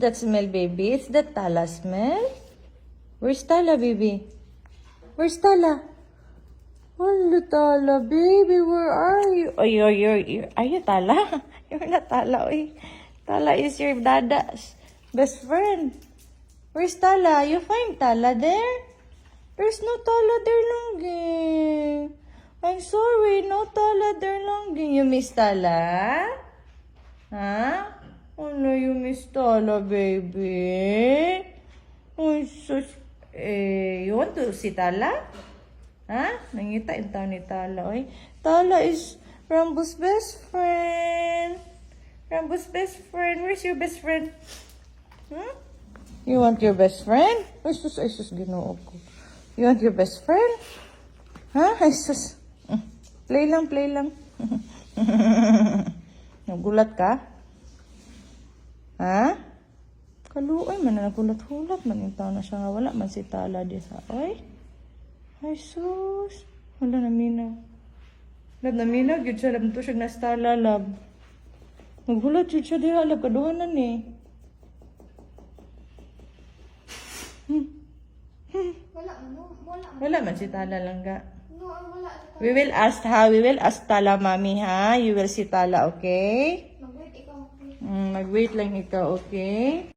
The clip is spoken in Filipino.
that smell, baby? It's the Tala smell? Where's Tala, baby? Where's Tala? Hello, Tala, baby. Where are you? Oh, are you Tala? You're not Tala, oy. Tala is your dada's best friend. Where's Tala? You find Tala there? There's no Tala there, Longging. I'm sorry, no Tala there, Longging. You miss Tala? Huh? Oh no, you miss Tala, baby. Oh, you want to see Tala? Huh? Nangita yung tao ni Tala, oy. Tala is Rambo's best friend. Rambo's best friend. Where's your best friend? Hmm? You want your best friend? Ay, sus, ginoo ko. You want your best friend? Ha? Ay, sus. Play lang. Nagulat ka? Ha? Kaluoy man na nagulat-hulat man yung tao na siya nga wala man si Tala di sa oy. Ay, sus. Wala naminaw. Lab naminaw, yun siya. Lab to siya nastala, lab. Naghulat yun siya diha, lab. Kaduhanan eh. Wala man si Tala lang ka. Wala. We will ask Tala, mami, ha? You will see Tala, okay? Mag-wait ikaw. Mag-wait lang ikaw, okay?